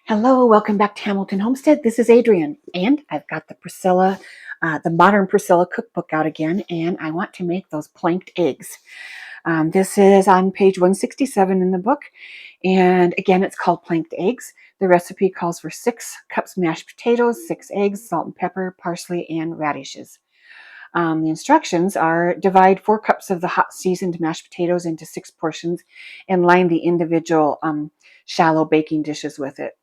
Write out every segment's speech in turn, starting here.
Hello, welcome back to Hamilton Homestead. This is Adrienne, and I've got the Modern Priscilla Cook Book out again, and I want to make those planked eggs. This is on page 167 in the book, and again, it's called planked eggs. The recipe calls for 6 cups mashed potatoes, 6 eggs, salt and pepper, parsley, and radishes. The instructions are divide 4 cups of the hot seasoned mashed potatoes into 6 portions and line the individual shallow baking dishes with it.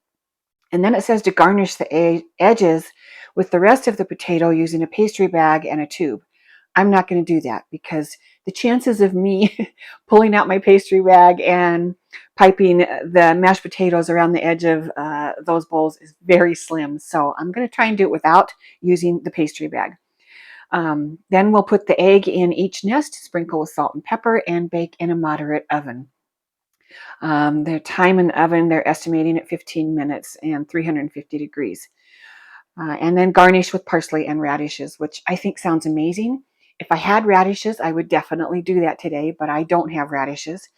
And then it says to garnish the edges with the rest of the potato using a pastry bag and a tube. I'm not going to do that because the chances of me pulling out my pastry bag and piping the mashed potatoes around the edge of those bowls is very slim. So I'm going to try and do it without using the pastry bag. Then we'll put the egg in each nest, sprinkle with salt and pepper, and bake in a moderate oven. Their time in the oven, they're estimating at 15 minutes and 350 degrees. And then garnish with parsley and radishes, which I think sounds amazing. If I had radishes, I would definitely do that today, but I don't have radishes.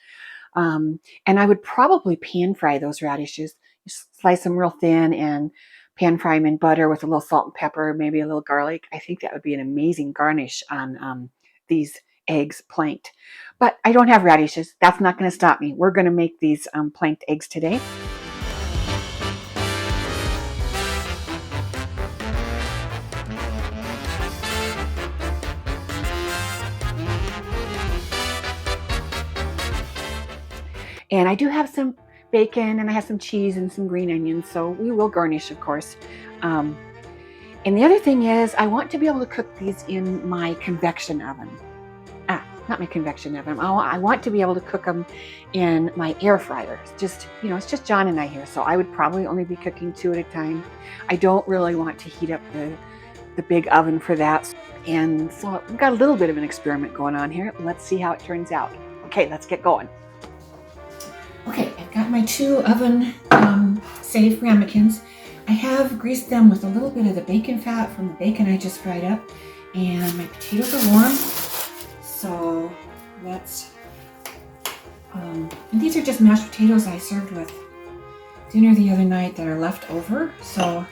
And I would probably pan fry those radishes. Slice them real thin and pan fry them in butter with a little salt and pepper, maybe a little garlic. I think that would be an amazing garnish on these eggs planked. But I don't have radishes. That's not going to stop me. We're going to make these planked eggs today. And I do have some bacon and I have some cheese and some green onions, so we will garnish, of course. And the other thing is I want to be able to cook these in my convection oven. Not my convection oven. I want to be able to cook them in my air fryer. It's just John and I here, so I would probably only be cooking 2 at a time. I don't really want to heat up the big oven for that. And so we've got a little bit of an experiment going on here. Let's see how it turns out. Okay, let's get going. Okay, I've got my 2 oven safe ramekins. I have greased them with a little bit of the bacon fat from the bacon I just fried up, and my potatoes are warm. So let's, and these are just mashed potatoes I served with dinner the other night that are left over. So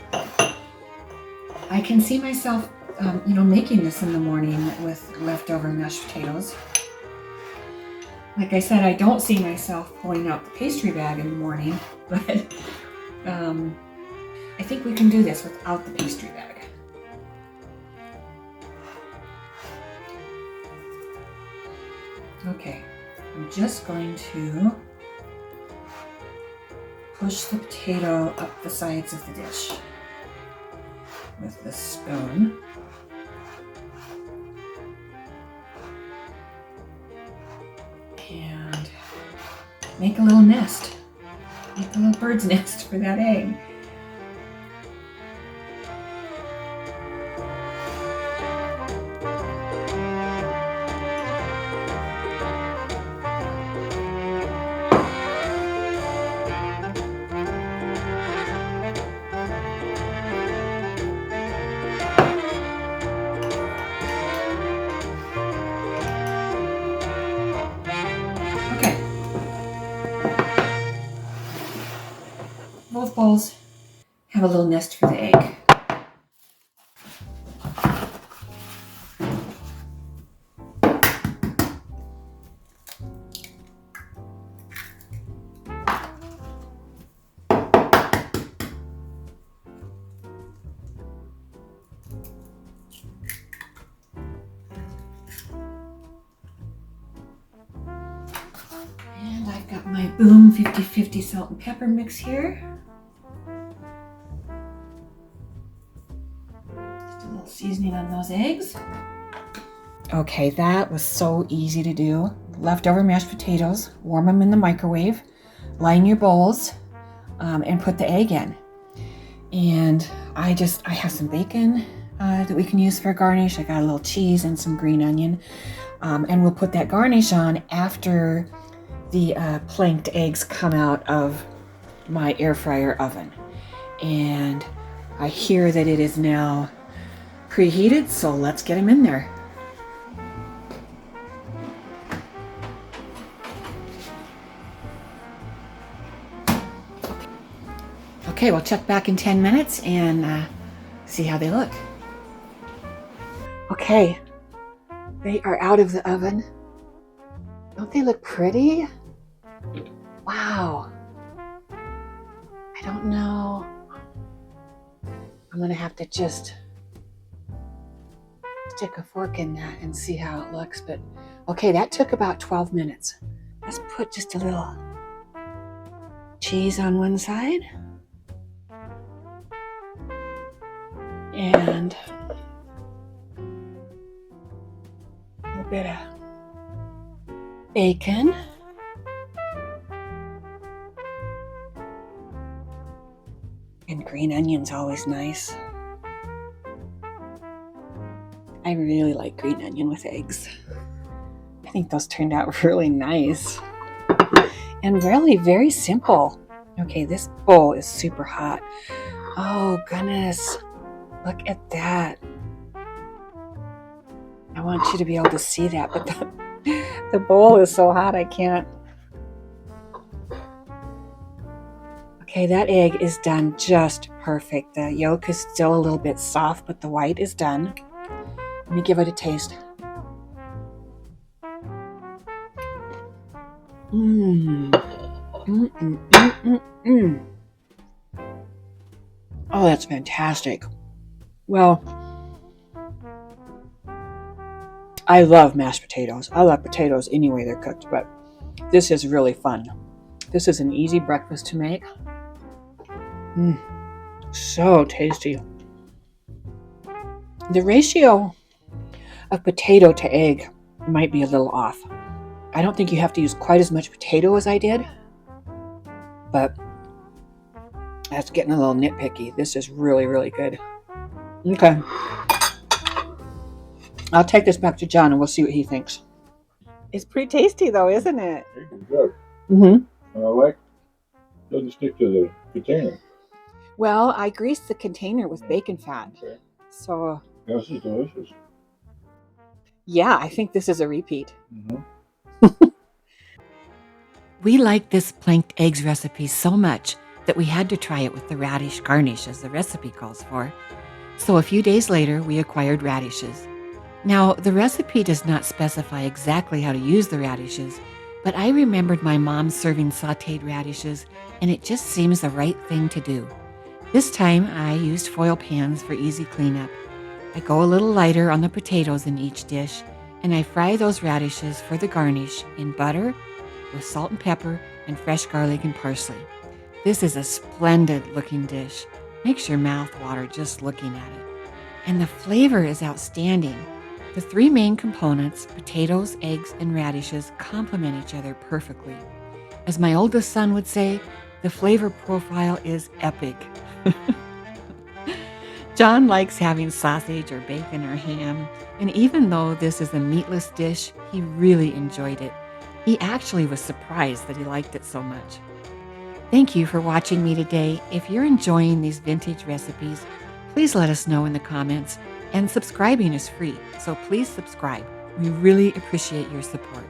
I can see myself, making this in the morning with leftover mashed potatoes. Like I said, I don't see myself pulling out the pastry bag in the morning, but I think we can do this without the pastry bag. Okay, I'm just going to push the potato up the sides of the dish with this spoon. And make a little nest, make a little bird's nest for that egg. Both bowls have a little nest for the egg. And I've got my Boom 50/50 salt and pepper mix here. Seasoning on those eggs. Okay, that was so easy to do. Leftover mashed potatoes, warm them in the microwave, line your bowls, and put the egg in. And I have some bacon that we can use for a garnish. I got a little cheese and some green onion. And we'll put that garnish on after the planked eggs come out of my air fryer oven. And I hear that it is now preheated, so let's get them in there. Okay, we'll check back in 10 minutes and see how they look. Okay, they are out of the oven. Don't they look pretty? Wow. I don't know. I'm gonna have to just stick a fork in that and see how it looks. But okay, that took about 12 minutes. Let's put just a little cheese on one side. And a little bit of bacon. And green onion's always nice. I really like green onion with eggs. I think those turned out really nice. And really very simple. Okay, this bowl is super hot. Oh goodness, look at that. I want you to be able to see that, but the bowl is so hot I can't. Okay, that egg is done just perfect. The yolk is still a little bit soft, but the white is done. Let me give it a taste. Oh, that's fantastic. Well, I love mashed potatoes. I love potatoes any way they're cooked, but this is really fun. This is an easy breakfast to make. So tasty. The ratio of potato to egg might be a little off. I don't think you have to use quite as much potato as I did, but that's getting a little nitpicky. This is really, really good. Okay. I'll take this back to John and we'll see what he thinks. It's pretty tasty though, isn't it? It's good. Mm-hmm. And doesn't stick to the container. Well, I greased the container with bacon fat. Okay. So This is delicious. yeah, I think this is a repeat. Mm-hmm. We like this planked eggs recipe so much that we had to try it with the radish garnish as the recipe calls for. So a few days later, we acquired radishes. Now, the recipe does not specify exactly how to use the radishes, but I remembered my mom serving sautéed radishes, and it just seems the right thing to do. This time, I used foil pans for easy cleanup. I go a little lighter on the potatoes in each dish, and I fry those radishes for the garnish in butter with salt and pepper and fresh garlic and parsley. This is a splendid looking dish. Makes your mouth water just looking at it. And the flavor is outstanding. The three main components, potatoes, eggs, and radishes, complement each other perfectly. As my oldest son would say, the flavor profile is epic. John likes having sausage or bacon or ham, and even though this is a meatless dish, he really enjoyed it. He actually was surprised that he liked it so much. Thank you for watching me today. If you're enjoying these vintage recipes, please let us know in the comments. And subscribing is free, so please subscribe. We really appreciate your support.